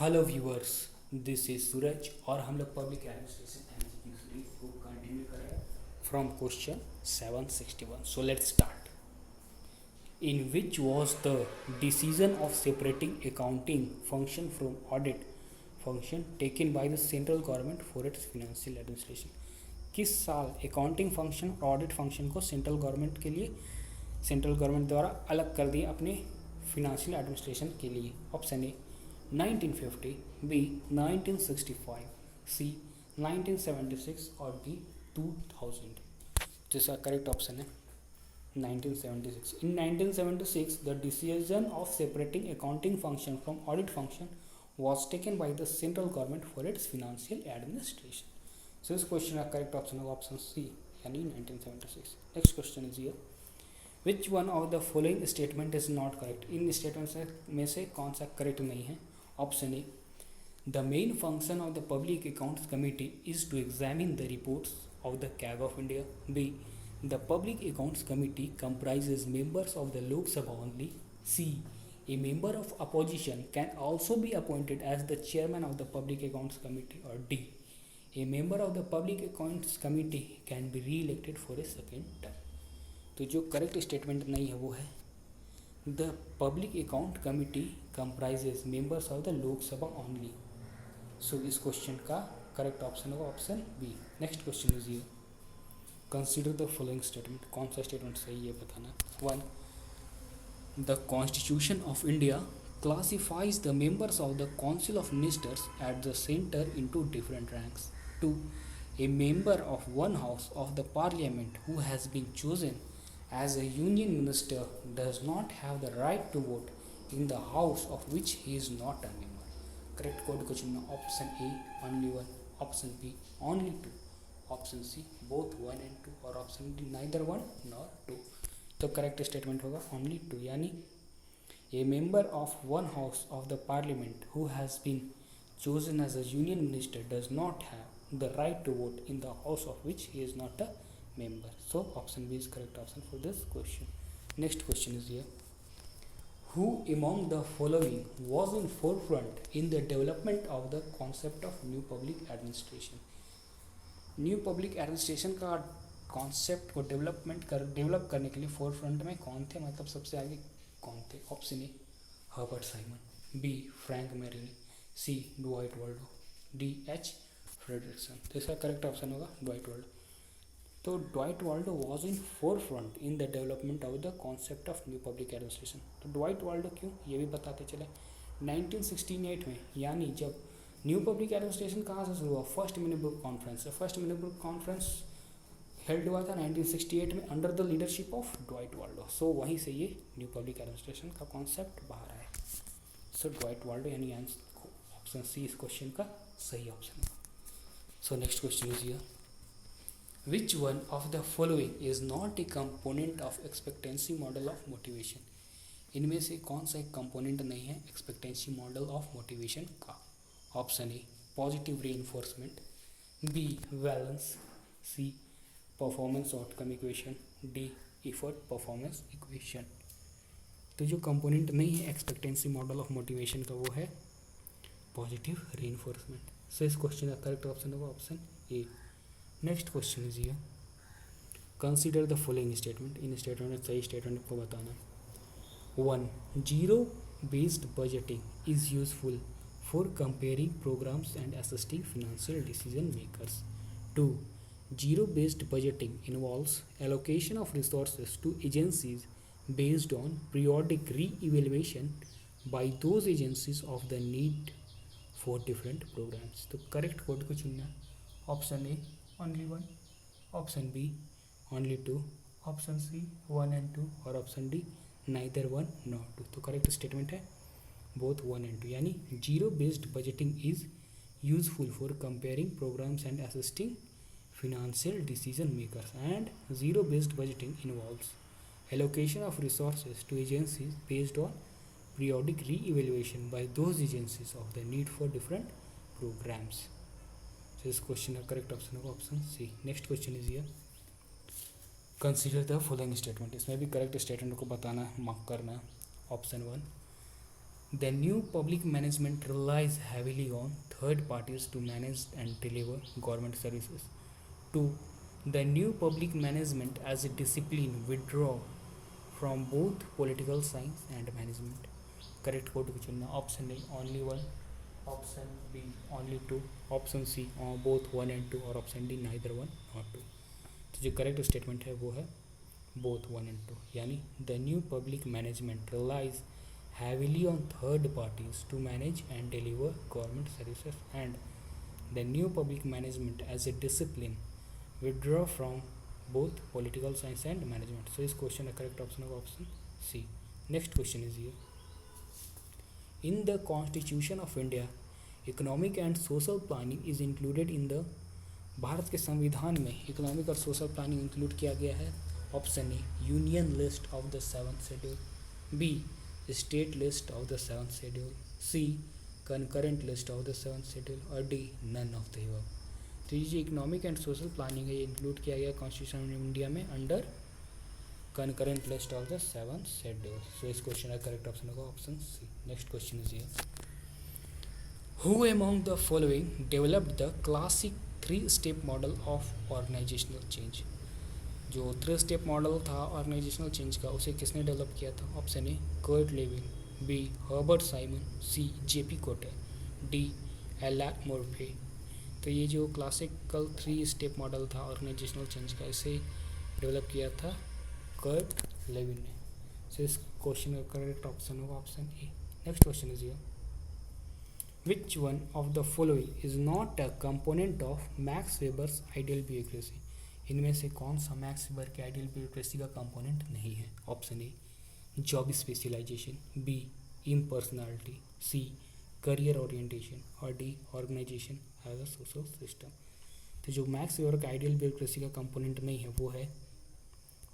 Hello viewers, this is सूरज और हम लोग पब्लिक एडमिनिस्ट्रेशन एमसीक्यू सीरीज को कंटिन्यू कर रहे हैं from question 761. So let's start. In which was the decision of separating accounting function from audit function taken by the central government for its financial administration? किस साल accounting function और audit function को central government द्वारा अलग कर दिया अपने financial administration के लिए? ऑप्शन ए 1950, बी 1965, सी 1976 और डी 2000. तो इसका करेक्ट ऑप्शन है 1976. In 1976, the decision of separating accounting function from audit function was taken by the central government for its financial administration. So this question का correct option है option C, यानी 1976. Next question is here. Which one of the following statement is not correct? In statements में से कौन सा correct नहीं है? Option A. The main function of the Public Accounts Committee is to examine the reports of the CAG of India. B. The Public Accounts Committee comprises members of the Lok Sabha only. C. A member of opposition can also be appointed as the chairman of the Public Accounts Committee. Or D. A member of the Public Accounts Committee can be re-elected for a second term. तो जो correct statement नहीं है वो है the public account committee comprises members of the Lok Sabha only. So इस question का correct option होगा option B. Next question is ये, कंसिडर द फॉलोइंग स्टेटमेंट. कौन सा स्टेटमेंट सही है बताना. 1. The constitution of India classifies the members of the council of ministers at the centre into different ranks. 2. A member of one house of the parliament who has been chosen as a union minister does not have the right to vote in the house of which he is not a member. Correct code को चुनना. Option a only 1, option b only 2, option c both 1 and 2 और option D neither 1 nor 2. तो correct statement होगा only 2, यानी a member of one house of the parliament who has been chosen as a union minister does not have the right to vote in the house of which he is not a member. So option B is correct option for this question. Next question is here. Who among the following was in forefront in the development of the concept of new public administration? New public administration का concept को develop करने के लिए forefront में कौन थे, मतलब सबसे आगे कौन थे? Option A Herbert Simon, B Frank Marini, C Dwight Waldo, D H Frederickson. तो इसका करेक्ट ऑप्शन होगा ड्वाइट वाल्डो. तो Dwight Waldo was in forefront in the development of the concept of new public administration. तो Dwight Waldo क्यों, ये भी बताते चले. 1968 में, यानी जब न्यू पब्लिक एडमिनिस्ट्रेशन कहाँ से शुरू हुआ? First Minnowbrook conference. First Minnowbrook conference held हुआ था 1968 में under the leadership of Dwight Waldo. So वहीं से ये न्यू पब्लिक एडमिनिस्ट्रेशन का कॉन्सेप्ट बाहर आया. सो ड्वाइट वाल्डो यानी ऑप्शन सी इस क्वेश्चन का सही ऑप्शन है. So next question is here. Which one of the following is not a component of expectancy model of motivation? इनमें से कौन सा एक कंपोनेंट नहीं है एक्सपेक्टेंसी मॉडल ऑफ मोटिवेशन का? Option a positive reinforcement, b balance, c performance outcome equation, d effort performance equation. तो जो कंपोनेंट नहीं है एक्सपेक्टेंसी मॉडल ऑफ मोटिवेशन का वो है पॉजिटिव रीइंफोर्समेंट. सो इस क्वेश्चन का करेक्ट ऑप्शन होगा option A. Next question is ये, कंसीडर द फॉलोइंग स्टेटमेंट. इन स्टेटमेंट में सही स्टेटमेंट को बताना. 1. Zero based budgeting is useful for comparing programmes and assisting financial decision makers. 2. Zero based budgeting involves allocation of resources to agencies based on periodic re-evaluation by those agencies of the need for different programmes. तो correct code को चुनना. Option A only 1, option b only 2, option c 1 and 2 और option D neither 1 nor 2. तो correct statement है both 1 and 2, यानी zero based budgeting is useful for comparing programmes and assisting financial decision makers, and zero based budgeting involves allocation of resources to agencies based on periodic re-evaluation by those agencies of the need for different programs. So this question is correct option होगा option C. Next question is here. Consider the following statement. इसमें भी correct statement को बताना, mark करना. Option 1. The new public management relies heavily on third parties to manage and deliver government services. 2. The new public management as a discipline withdraw from both political science and management. Correct code को चुनना. Option A only one, option B only two, option C both 1 and 2 और option D neither 1 nor 2. तो जो correct statement है वो है both 1 and 2, यानी the new public management relies heavily on third parties to manage and deliver government services, and the new public management as a discipline withdraw from both political science and management. So इस question का correct option होगा option C. Next question is here. In the Constitution of India, economic and social planning is included in the. Bharat के संविधान में economic और social planning include किया गया है. Option A union list of the 7th schedule, B state list of the 7th schedule, C concurrent list of the 7th schedule और D none of the above. तो ये जो economic and social planning है ये include किया गया constitution of India में under concurrent list of the 7th schedule. So इस क्वेश्चन का करेक्ट ऑप्शन होगा option C. Next question is here. Who among the following developed the classic 3-step model of organizational change? जो 3-step model था organisational change का उसे किसने develop किया था? Option a Kurt Lewin, b Herbert Simon, c JP Kotter, d L R Morphy. तो ये जो क्लासिकल 3-step मॉडल था ऑर्गेनाइजेशनल चेंज का इसे डेवलप किया था कर्ट लेविन ने. सो इस क्वेश्चन का करेक्ट ऑप्शन होगा option A. Next question is here. Which one of the following is not a component of Max Weber's ideal bureaucracy? इनमें से कौन सा मैक्स वेबर के आइडियल ब्यूरोक्रेसी का कंपोनेंट नहीं है? Option A job specialisation, B impersonality, C career orientation और D organisation as a social system. तो जो मैक्स वेबर का आइडियल ब्यूरोक्रेसी का कंपोनेंट नहीं है वो है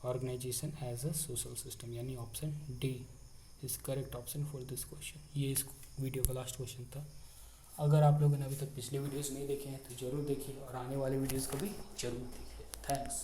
organisation as a social system, यानी option D is correct option for this question. ये इस वीडियो का लास्ट क्वेश्चन था. अगर आप लोगों ने अभी तक पिछले वीडियोस नहीं देखे हैं तो ज़रूर देखिए और आने वाले वीडियोस को भी ज़रूर देखिए. थैंक्स.